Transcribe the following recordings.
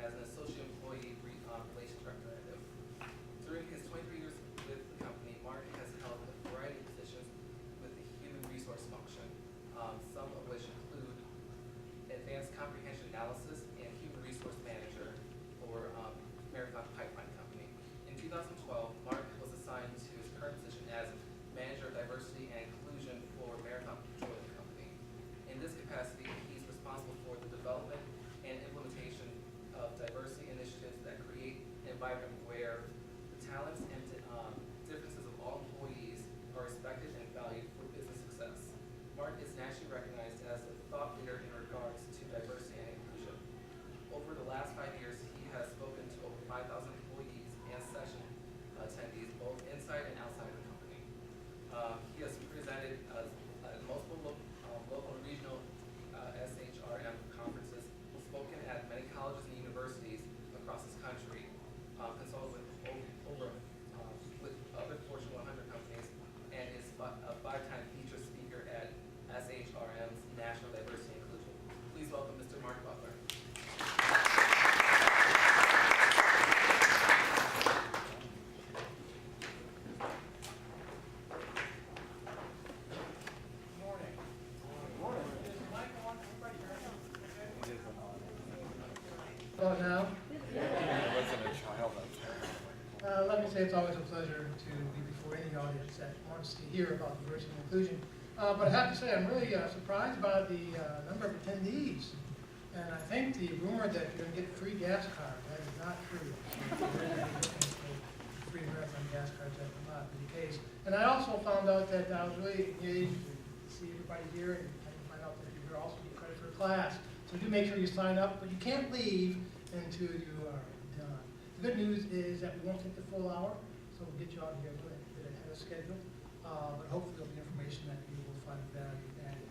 as an associate employee relations representative. During his 23 years with the company, Mark has held a variety of positions with the human resource function, some of which include advanced comprehension analysis and human resource manager for Marathon Petroleum Company. In 2012, Mark was assigned to his current position as manager of diversity and inclusion for Marathon Petroleum Company. In this capacity, he's responsible for the development and implementation of diversity initiatives that create an environment where the talents and differences of all employees are respected and valued for business success. Mark is nationally recognized as a thought leader in regards to diversity and inclusion. Over the last 5 years, he has spoken to over 5,000 employees and session attendees, both inside and outside of the company. He has presented multiple local and regional SHRM conferences, spoken at many colleges and universities across this country, consulted with other Fortune 100 companies, and is a 5-time featured speaker at SHRM's National Diversity and Inclusion. Please welcome Mr. Mark Butler. Now, let me say it's always a pleasure to be before any audience that wants to hear about diversity and inclusion. But I have to say I'm really surprised by the number of attendees. And I think the rumor that you're going to get free gas cards, that is not true. Free Marathon gas cards, that will not be the case. And I also found out that I was really engaged to see everybody here, and I find out that you're also get credit for a class. So do make sure you sign up, but you can't leave until you are done. The good news is that we won't take the full hour, so we'll get you out here a bit ahead of schedule. But hopefully there'll be information that you will find value added.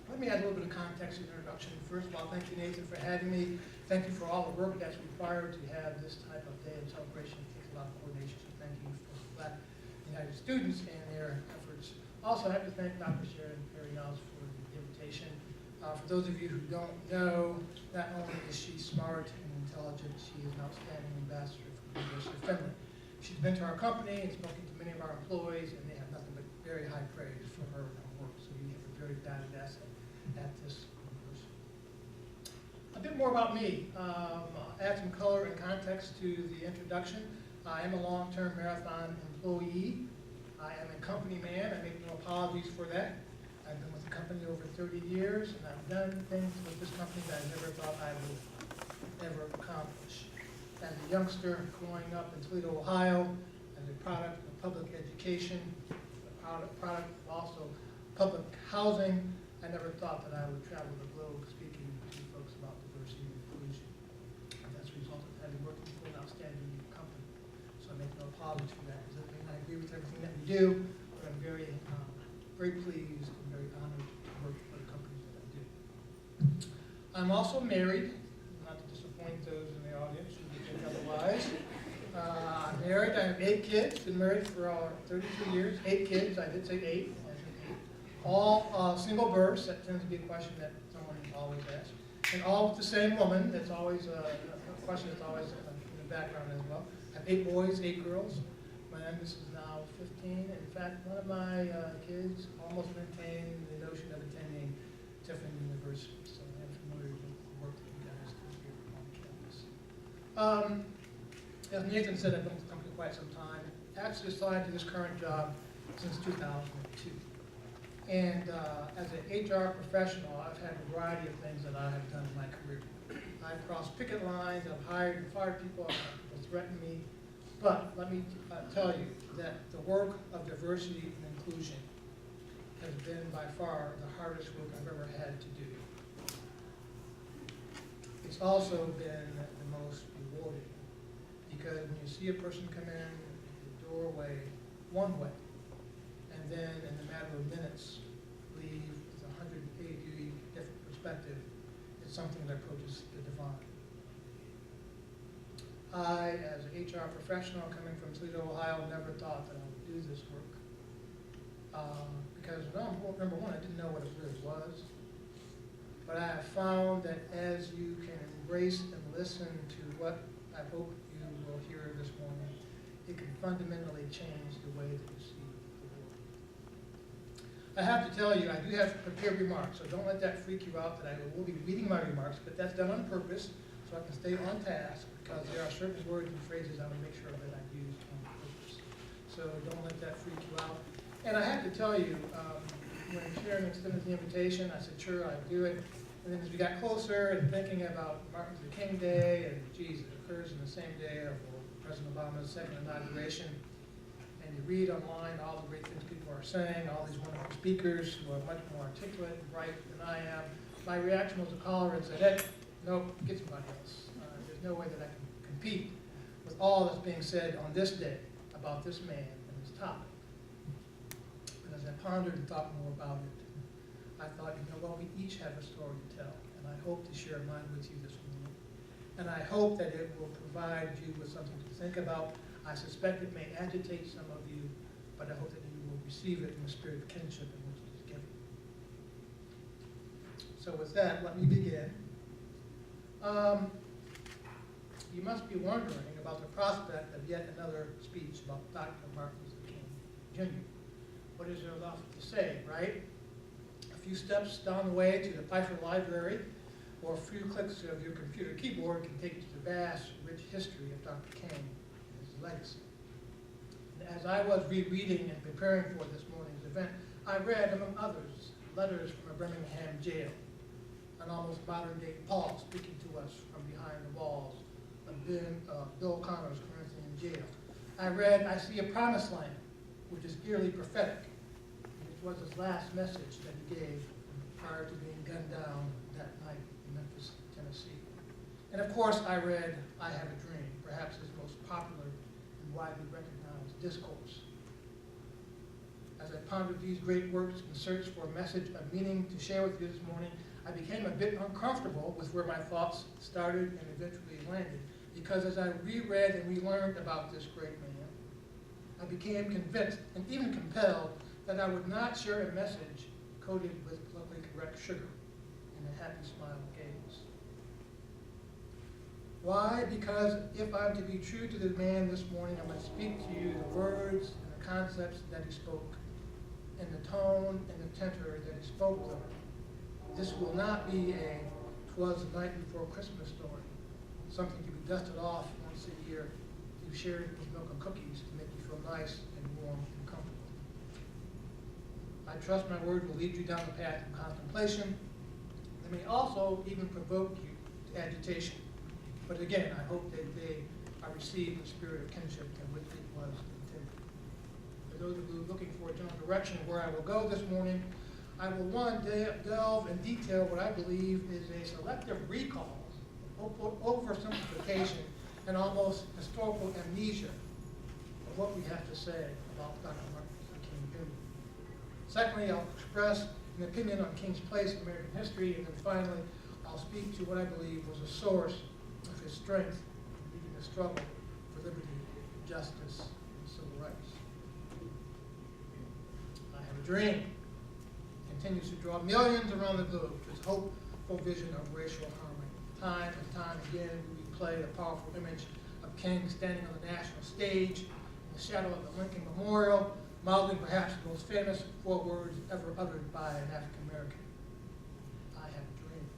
Let me add a little bit of context and introduction. First of all, thank you, Nathan, for having me. Thank you for all the work that's required to have this type of day of celebration. It takes a lot of coordination, so thank you for Black United students and their efforts. Also, I have to thank Dr. Sharon Perry-Niles for the invitation. For those of you who don't know, not only is she smart and intelligent, she is an outstanding ambassador for the University of Finland. She's been to our company and spoken to many of our employees, and they have nothing but very high praise for her and her work. So we have a very valued asset at this university. A bit more about me. Add some color and context to the introduction. I am a long-term Marathon employee. I am a company man. I make no apologies for that. I've been with the company over 30 years, and I've done things with this company that I never thought I would ever accomplish. As a youngster growing up in Toledo, Ohio, as a product of public education, a product of also public housing, I never thought that I would travel the globe speaking to folks about diversity and inclusion. And that's a result of having worked for an outstanding company. So I make no apologies for that. It doesn't mean I agree with everything that we do, but I'm very pleased and very honored to work for the companies that I do. I'm also married, not to disappoint those in the audience who would think otherwise. I'm married, I have 8 kids, been married for 32 years, 8 kids, I did say 8, I said 8. All single births, that tends to be a question that someone always asks. And all with the same woman, that's always a question that's always in the background as well. I have 8 boys, 8 girls. My youngest is now 15. In fact, one of my kids almost maintained the notion of attending Tiffin University, so I'm familiar with the work that you guys do here on campus. As Nathan said, I've been with the company quite some time. Actually assigned to this current job since 2002. And as an HR professional, I've had a variety of things that I have done in my career. I've crossed picket lines, I've hired and fired people, people threatened me. But let me tell you that the work of diversity and inclusion has been by far the hardest work I've ever had to do. It's also been the most rewarding, because when you see a person come in the doorway one way, and then in a matter of minutes leave with a 180-degree different perspective, it's something that approaches the divine. I, as an HR professional coming from Toledo, Ohio, never thought that I would do this work. Because, number one, I didn't know what it really was. But I have found that as you can embrace and listen to what I hope you will hear this morning, it can fundamentally change the way that you see the world. I have to tell you, I do have prepared remarks, so don't let that freak you out that I will be reading my remarks, but that's done on purpose so I can stay on task, because there are certain words and phrases I want to make sure that I use on purpose. So don't let that freak you out. And I have to tell you, when Sharon extended the invitation, I said, sure, I'd do it. And then as we got closer and thinking about Martin Luther King Day, and geez, it occurs in the same day of President Obama's second inauguration, and you read online all the great things people are saying, all these wonderful speakers who are much more articulate and bright than I am, my reaction was to call her and say, hey, nope, get somebody else. There's no way that I can compete with all that's being said on this day about this man and his topic. But as I pondered and thought more about it, I thought, you know what, we each have a story to tell, and I hope to share mine with you this morning. And I hope that it will provide you with something to think about. I suspect it may agitate some of you, but I hope that you will receive it in the spirit of kinship in which it is given. So with that, let me begin. You must be wondering about the prospect of yet another speech about Dr. Martin Luther King, Jr. What is there left to say, right? A few steps down the way to the Pfeiffer Library, or a few clicks of your computer keyboard can take you to the vast, rich history of Dr. King and his legacy. And as I was rereading and preparing for this morning's event, I read, among others, letters from a Birmingham jail, an almost modern-day Paul speaking to us from behind the walls of Bill Connor's Corinthian jail. I read, I see a promised land, which is eerily prophetic. It was his last message that he gave prior to being gunned down that night in Memphis, Tennessee. And of course, I read, I Have a Dream, perhaps his most popular and widely recognized discourse. As I pondered these great works in search for a message of meaning to share with you this morning, I became a bit uncomfortable with where my thoughts started and eventually landed, because as I reread and relearned about this great man, I became convinced and even compelled that I would not share a message coated with politically correct sugar and a happy smile gaze. Why? Because if I'm to be true to the man this morning, I must speak to you the words and the concepts that he spoke, and the tone and the tenor that he spoke them. This will not be a "'twas the night before Christmas" story, something to be dusted off once a year, to be shared with milk and cookies to make you feel nice and warm and comfortable. I trust my word will lead you down the path of contemplation. They may also even provoke you to agitation. But again, I hope that they are received in the spirit of kinship in which it was intended. For those of you looking for a general direction of where I will go this morning, I will, one, delve in detail what I believe is a selective recall, oversimplification, and almost historical amnesia of what we have to say about Dr. Martin Luther King Jr. Secondly, I'll express an opinion on King's place in American history, and then finally, I'll speak to what I believe was a source of his strength in leading the struggle for liberty, justice, and civil rights. I have a dream. Continues to draw millions around the globe to his hopeful vision of racial harmony. Time and time again, we play a powerful image of King standing on the national stage in the shadow of the Lincoln Memorial, mouthing perhaps the most famous 4 words ever uttered by an African American. I have a dream.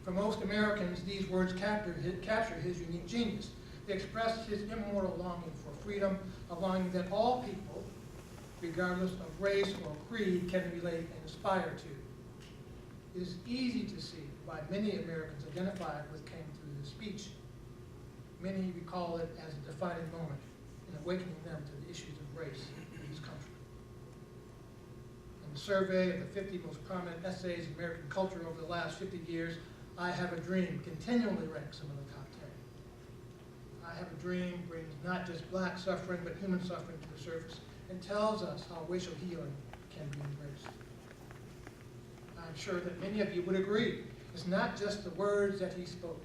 For most Americans, these words capture his unique genius. They express his immortal longing for freedom, a longing that all people, regardless of race or creed, can relate and aspire to. It is easy to see why many Americans identified with King through this speech. Many recall it as a defining moment in awakening them to the issues of race in this country. In the survey of the 50 most prominent essays in American culture over the last 50 years, I Have a Dream continually ranks among the top 10. I Have a Dream brings not just black suffering, but human suffering to the surface, and tells us how racial healing can be embraced. I'm sure that many of you would agree. It's not just the words that he spoke.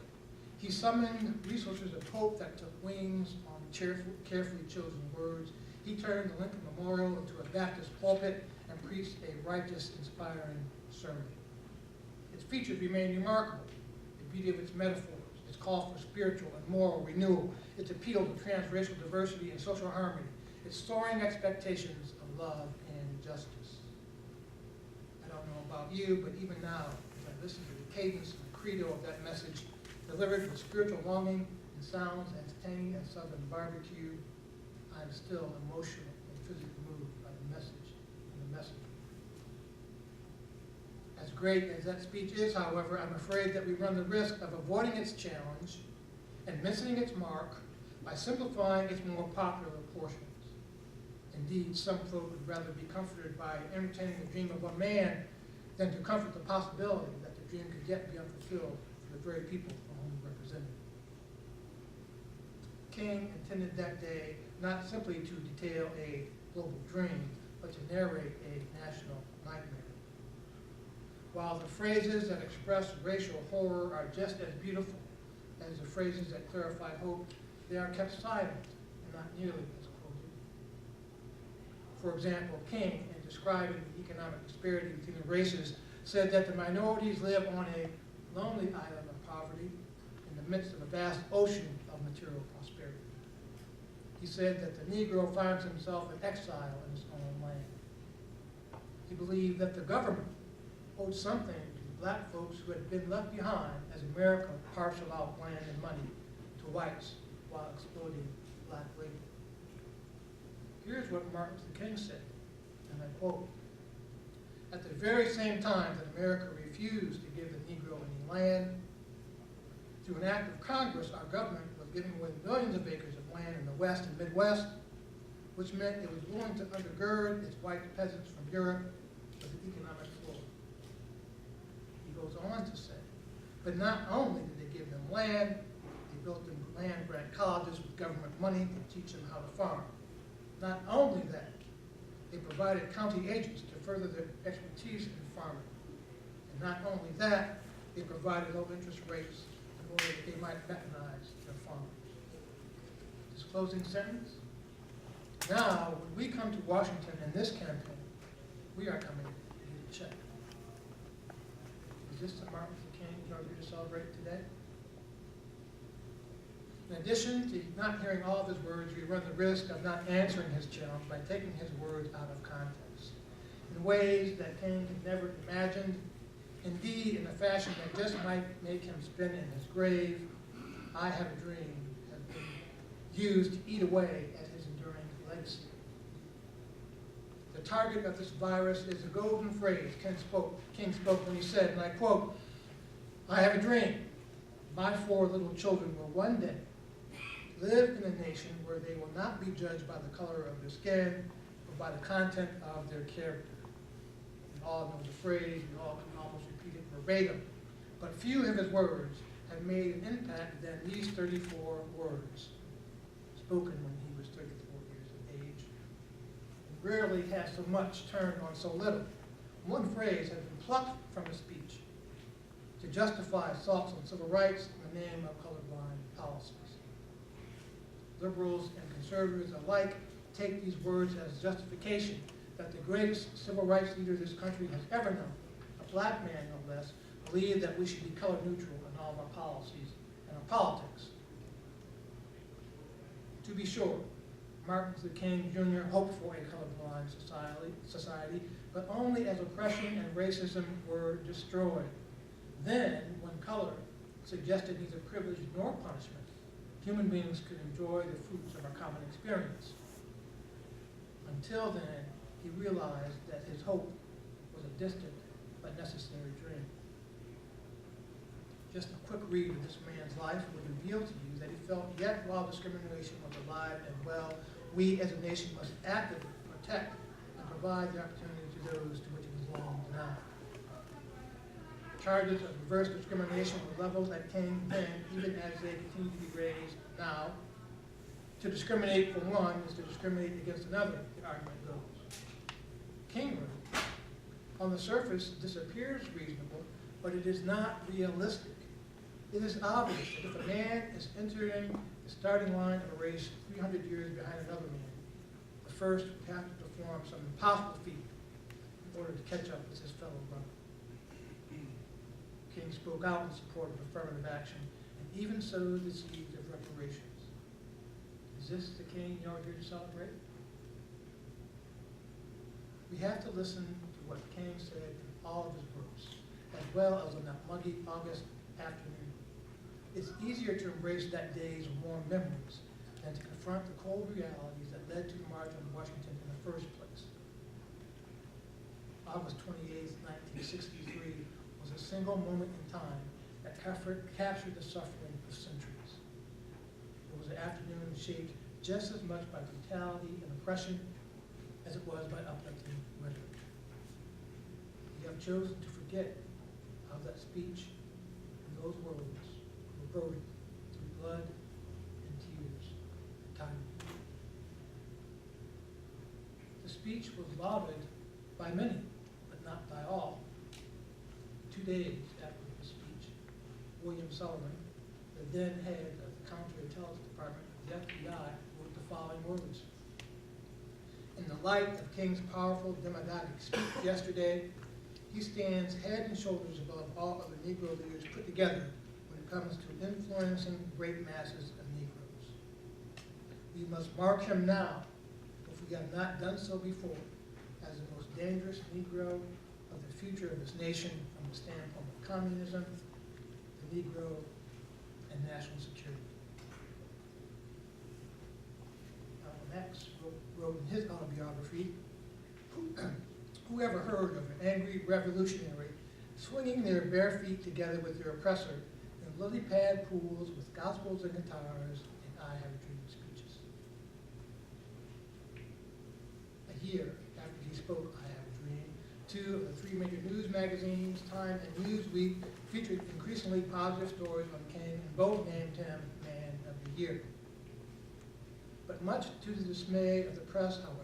He summoned resources of hope that took wings on carefully chosen words. He turned the Lincoln Memorial into a Baptist pulpit and preached a righteous, inspiring sermon. Its features remain remarkable: the beauty of its metaphors, its call for spiritual and moral renewal, its appeal to transracial diversity and social harmony, its soaring expectations of love and justice. I don't know about you, but even now, as I listen to the cadence and the credo of that message, delivered with spiritual longing and sounds as tangy as Southern barbecue, I'm still emotional and physically moved by the message and the messenger. As great as that speech is, however, I'm afraid that we run the risk of avoiding its challenge and missing its mark by simplifying its more popular portions. Indeed, some folk would rather be comforted by entertaining the dream of one man than to comfort the possibility that the dream could yet be unfulfilled for the very people for whom he represented. King intended that day not simply to detail a global dream, but to narrate a national nightmare. While the phrases that express racial horror are just as beautiful as the phrases that clarify hope, they are kept silent and not nearly as quoted. For example, King, in describing the economic disparity between the races, said that the minorities live on a lonely island of poverty in the midst of a vast ocean of material prosperity. He said that the Negro finds himself in exile in his own land. He believed that the government owed something to the black folks who had been left behind as America parceled out land and money to whites while exploiting black labor. Here's what Martin Luther King said, and I quote, "At the very same time that America refused to give the Negro any land, through an act of Congress, our government was giving away millions of acres of land in the West and Midwest, which meant it was willing to undergird its white peasants from Europe with an economic floor." He goes on to say, but not only did they give them land, they built them land-grant colleges with government money to teach them how to farm. Not only that, they provided county agents to further their expertise in farming. And not only that, they provided low interest rates in order that they might mechanize their farms. This closing sentence. Now, when we come to Washington in this campaign, we are coming to get a check. Is this the Martin Luther King you are here to celebrate today? In addition to not hearing all of his words, we run the risk of not answering his challenge by taking his words out of context in ways that King had never imagined. Indeed, in a fashion that just might make him spin in his grave. "I have a dream" has been used to eat away at his enduring legacy. The target of this virus is the golden phrase King spoke when he said, and I quote, "I have a dream. My 4 little children will one day live in a nation where they will not be judged by the color of their skin, but by the content of their character." We all know the phrase, we all can almost repeat it verbatim, but few of his words have made an impact than these 34 words, spoken when he was 34 years of age. And rarely has so much turned on so little. One phrase has been plucked from his speech to justify assaults on civil rights in the name of colorblind policies. Liberals and conservatives alike take these words as justification that the greatest civil rights leader this country has ever known, a black man no less, believed that we should be color neutral in all of our policies and our politics. To be sure, Martin Luther King Jr. hoped for a colorblind society, but only as oppression and racism were destroyed. Then, when color suggested neither privilege nor punishment, human beings could enjoy the fruits of our common experience. Until then, he realized that his hope was a distant but necessary dream. Just a quick read of this man's life would reveal to you that he felt yet while discrimination was alive and well, we as a nation must actively protect and provide the opportunity to those to which it belongs now. Charges of reverse discrimination were leveled at King then, even as they continue to be raised now. To discriminate for one is to discriminate against another, the argument goes. King wrote, "On the surface, this appears reasonable, but it is not realistic. It is obvious that if a man is entering the starting line of a race 300 years behind another man, the first would have to perform some impossible feat in order to catch up with his fellow runner." King spoke out in support of affirmative action and even sowed the seeds of reparations. Is this the King you're here to celebrate? We have to listen to what King said in all of his works, as well as on that muggy August afternoon. It's easier to embrace that day's warm memories than to confront the cold realities that led to the March on Washington in the first place. August 28, 1963 was a single moment in time that captured the suffering of centuries. It was an afternoon shaped just as much by brutality and oppression as it was by uplifting rhetoric. We have chosen to forget how that speech and those words were voted through blood and tears and time. The speech was lauded by many, but not by all. 2 days after the speech, William Sullivan, the then head of the Counterintelligence Department of the FBI, wrote the following words. In the light of King's powerful demagogic speech yesterday, he stands head and shoulders above all other Negro leaders put together when it comes to influencing great masses of Negroes. We must mark him now, if we have not done so before, as the most dangerous Negro of the future of this nation from the standpoint of communism, the Negro, and national security. X wrote in his autobiography, who ever heard of an angry revolutionary swinging their bare feet together with their oppressor in lily pad pools with gospels and guitars and I Have a Dream speeches? A year after he spoke I Have a Dream, 2 of the 3 major news magazines, Time and Newsweek, featured increasingly positive stories on King and both named him Man of the Year. But much to the dismay of the press, however,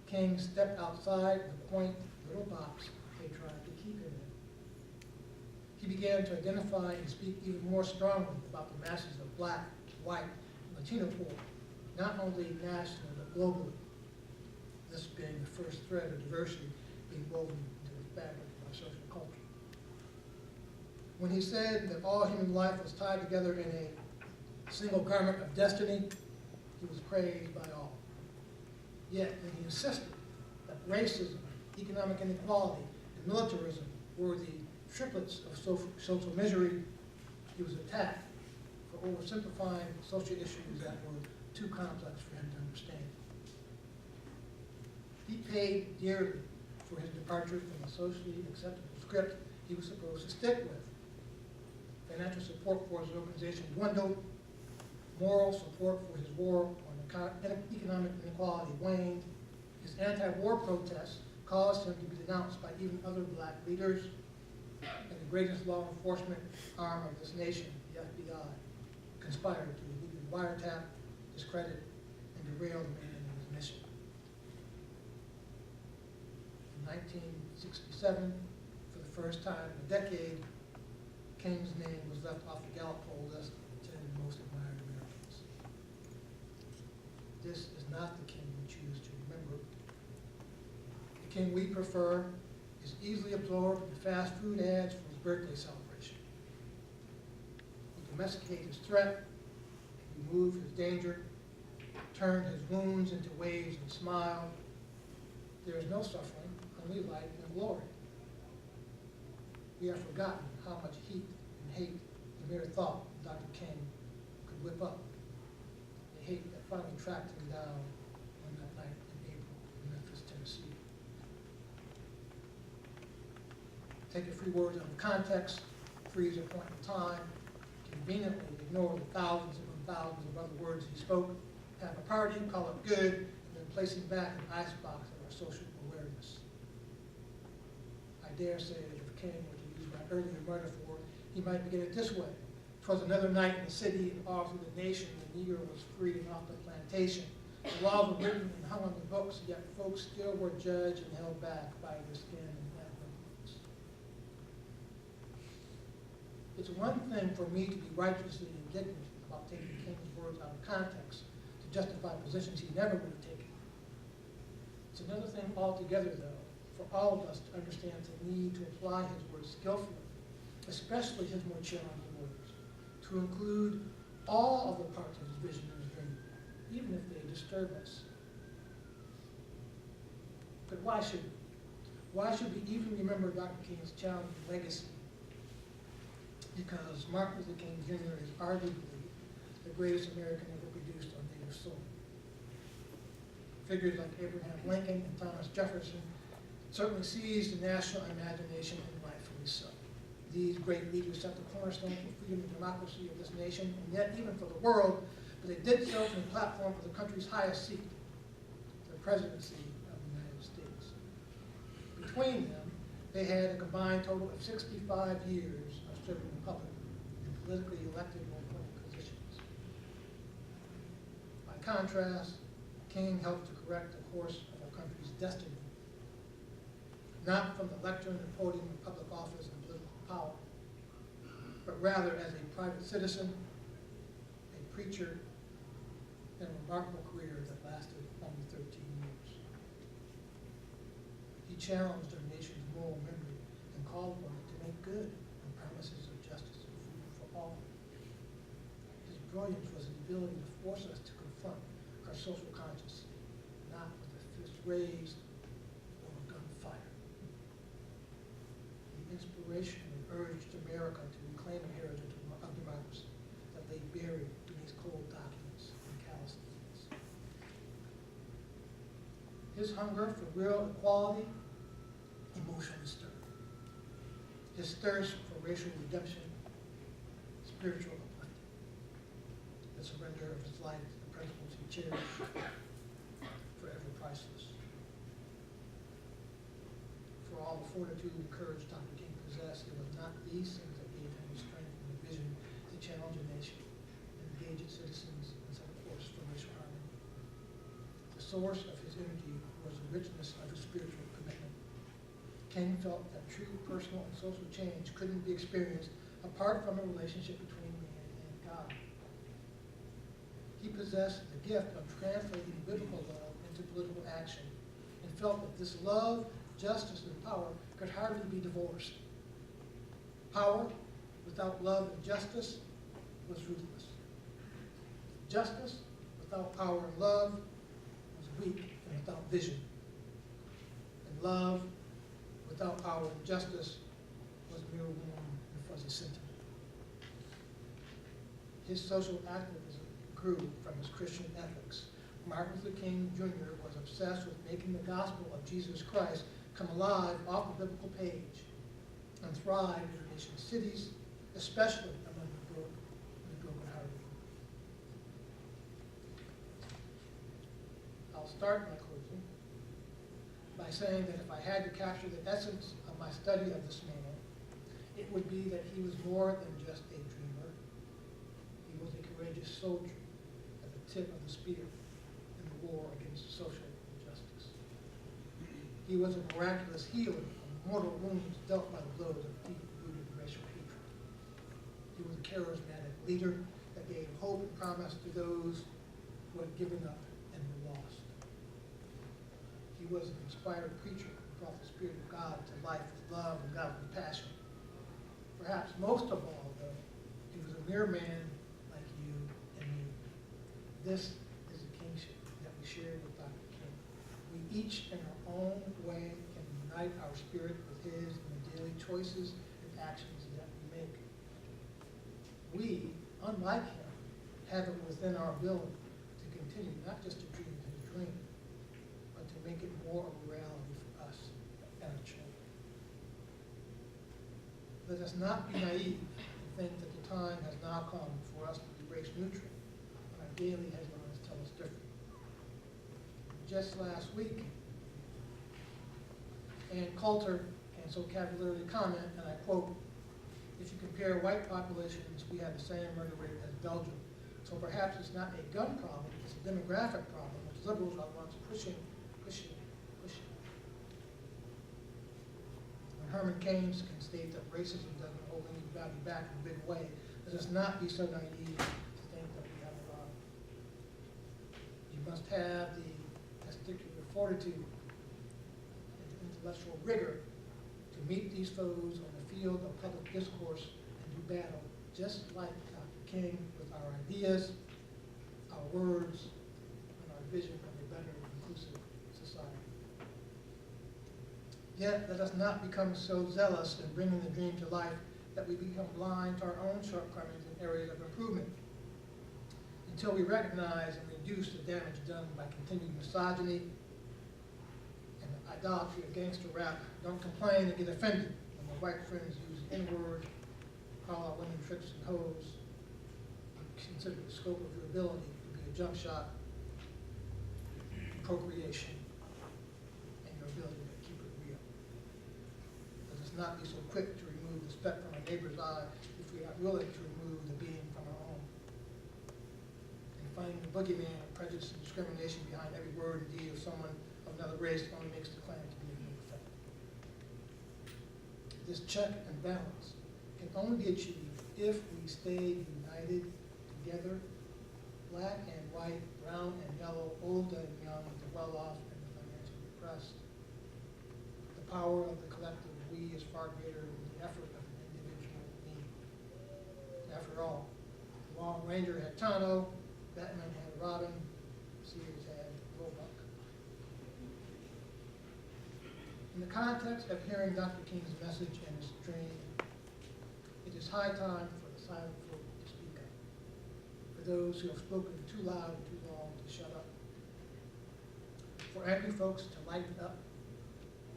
King stepped outside the quaint little box they tried to keep him in. He began to identify and speak even more strongly about the masses of Black, white, and Latino poor, not only nationally but globally, this being the first thread of diversity being woven into the fabric of our social culture. When he said that all human life was tied together in a single garment of destiny, he was praised by all. Yet, when he insisted that racism, economic inequality, and militarism were the triplets of social misery, he was attacked for oversimplifying social issues that were too complex for him to understand. He paid dearly for his departure from the socially acceptable script he was supposed to stick with. Financial support for his organization dwindled. Moral support for his war on economic inequality waned. His anti-war protests caused him to be denounced by even other Black leaders. And the greatest law enforcement arm of this nation, the FBI, conspired to illegally wiretap, discredit, and derail the man and his mission. In 1967, for the first time in a decade, King's name was left off the Gallup poll list of 10 most admired Americans. This is not the King we choose to remember. The King we prefer is easily absorbed in fast food ads for his birthday celebration. He domesticated his threat, removed his danger, turned his wounds into waves and smiled. There is no suffering, only light and glory. We have forgotten how much heat and hate the mere thought Dr. King could whip up. The hate that finally tracked him down on that night in April in Memphis, Tennessee. Take a few words out of context, freeze a point in time, conveniently ignore the thousands and thousands of other words he spoke, have a party, call it good, and then place him back in the icebox of our social awareness. I dare say that if King were to use my earlier metaphor, he might begin it this way. 'Twas another night in the city and all through the nation, the Negro was free and off the plantation. The laws were written and hung on the books, yet folks still were judged and held back by their skin and books. It's one thing for me to be righteously indignant about taking King's words out of context to justify positions he never would have taken. It's another thing altogether, though, for all of us to understand the need to apply his words skillfully especially his more challenging words, to include all of the parts of his vision and his dream, even if they disturb us. But why should we? Why should we even remember Dr. King's challenging legacy? Because Martin Luther King Jr. is arguably the greatest American ever produced on native soil. Figures like Abraham Lincoln and Thomas Jefferson certainly seized the national imagination, and rightfully so. These great leaders set the cornerstone for freedom and democracy of this nation, and yet even for the world, but they did so from the platform of the country's highest seat, the presidency of the United States. Between them, they had a combined total of 65 years of serving the public in politically elected or appointed positions. By contrast, King helped to correct the course of our country's destiny, not from the lectern and podium of public office and political power, but rather as a private citizen, a preacher, and a remarkable career that lasted only 13 years. He challenged our nation's moral memory and called on it to make good on promises of justice and freedom for all. His brilliance was his ability to force us to confront our social conscience, not with a fist raised or a gunfire. He inspirationally urged America to reclaim a heritage of democracy that lay buried beneath cold documents and callous deeds. His hunger for real equality emotionally stirred. His thirst for racial redemption, spiritual uplifting. The surrender of his life to the principles he cherished, forever priceless. For all the fortitude and courage Dr. King possessed, it was not these things that gave him the strength and the vision to challenge a nation and engage its citizens and set a course for racial harmony. The source of his energy was the richness of his spiritual commitment. King felt that true personal and social change couldn't be experienced apart from a relationship between man and God. He possessed the gift of translating biblical love into political action and felt that this love, justice, and power could hardly be divorced. Power without love and justice was ruthless. Justice without power and love was weak and without vision. And love without power and justice was mere warm and fuzzy sentiment. His social activism grew from his Christian ethics. Martin Luther King Jr. was obsessed with making the gospel of Jesus Christ come alive off the biblical page and thrive in the nation's cities, especially among the broke and the brokenhearted. I'll start my closing by saying that if I had to capture the essence of my study of this man, it would be that he was more than just a dreamer. He was a courageous soldier at the tip of the spear in the war against social injustice. He was a miraculous healer of mortal wounds dealt by the blows of deep-rooted racial hatred. He was a charismatic leader that gave hope and promise to those who had given up and were lost. He was an inspired preacher who brought the Spirit of God to life with love and godly passion. Perhaps most of all, though, he was a mere man like you and me. This is the kingship that we share with Dr. King. We each, in our own way, can unite our spirit with his in the daily choices and actions that we make. We, unlike him, have it within our ability to continue not just to dream his dream, but to make it more of a reality for us and our children. Let us not be naive and think that the time has now come for us to be race neutral when our daily headlines tell us different. Just last week, Ann Coulter can so cavalierly comment, and I quote, "If you compare white populations, we have the same murder rate as Belgium. So perhaps it's not a gun problem, it's a demographic problem, which liberals are the ones pushing. When Herman Cain can state that racism doesn't hold anybody back in a big way, let us not be so naive to think that we have arrived. You must have the testicular fortitude and intellectual rigor to meet these foes on the field of public discourse and do battle, just like Dr. King, with our ideas, our words, and our vision of a better, inclusive society. Yet, let us not become so zealous in bringing the dream to life that we become blind to our own shortcomings in areas of improvement, until we recognize and reduce the damage done by continued misogyny and the idolatry of gangster rap. Don't complain and get offended when your white friends use the N-word, call out women tricks and hoes, and consider the scope of your ability to be a jump shot, procreation, and your ability to keep it real. Let us not be so quick to remove the speck from our neighbor's eye if we are willing to remove the beam from our own. And finding the boogeyman of prejudice and discrimination behind every word and deed of someone of another race only makes the claim to be of no effect. This check and balance can only be achieved if we stay united together, black and white, brown and yellow, old and young, the well-off and the financially depressed. The power of the collective we is far greater than the effort of an individual me. After all, the Long Ranger had Tano, Batman had Robin, Sears had Roebuck. In the context of hearing Dr. King's message and his dream, it is high time for the silent folk to speak up, for those who have spoken too loud and too long to shut up, for angry folks to lighten up,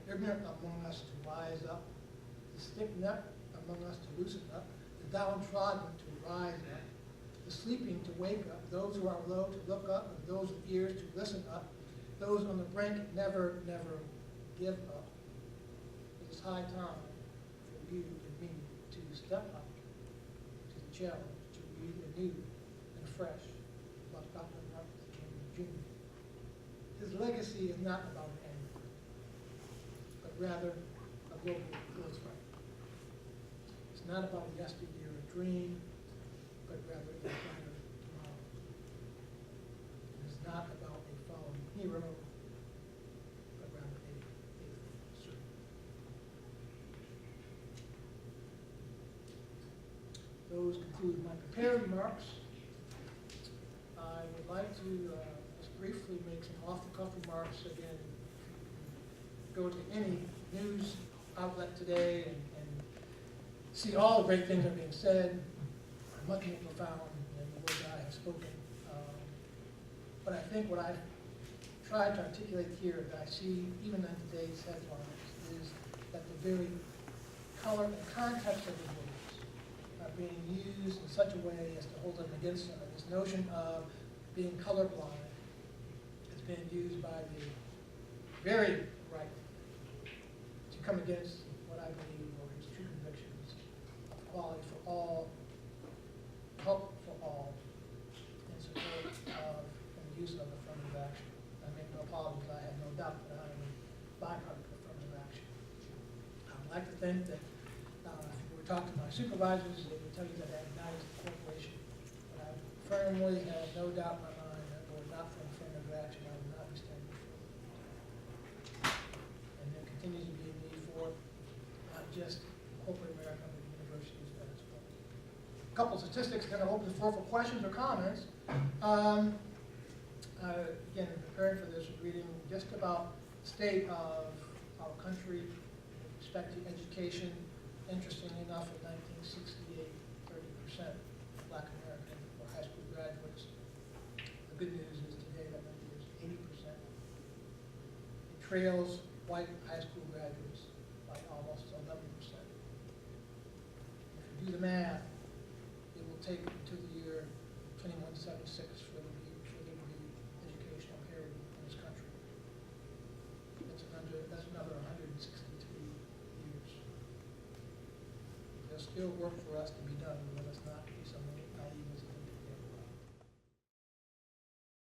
the ignorant among us to wise up, the stiff-necked among us to loosen up, the downtrodden to rise up, the sleeping to wake up, those who are low to look up, and those with ears to listen up, those on the brink never, never give up. It is high time for you and me to step up to the challenge, to read anew and fresh about Dr. Martin Luther King Jr. His legacy is not about an end, but rather a global birthright. It's not about a yesteryear, a dream, but rather a brighter tomorrow. It is not about a fallen hero, but rather a faithful servant. Those conclude my prepared remarks. I would like to just briefly make some off-the-cuff remarks. Again, go to any news outlet today and see all the great things that are being said, much more profound than the words I have spoken. But I think what I've tried to articulate here that I see even in today's headlines is that the very color and context of the words are being used in such a way as to hold them against them. And this notion of being colorblind is being used by the very right to come against what I believe are his true convictions of equality for all, help for all, in support of and the use of affirmative action. I make no apologies, I have no doubt that I am a byproduct of affirmative action. I would like to think that if you were talking to my supervisors, they would tell you that I acknowledge the corporation. But I firmly have no doubt in my mind that were it not for affirmative action, I would not be standing before you. And there continues to be a need for not just corporate America, but universities as well. A couple of statistics, then I'll open the floor for questions or comments. Again, preparing for this, reading just about the state of our country with respect to education. Interestingly enough, in 1968, 30% of Black American or high school graduates. The good news is today that number is 80%. It trails white high school graduates by almost 11%. If you do the math, it will take until the year 2176 for there to be educational parity in this country. That's another 163 years. There's still work for us to be done.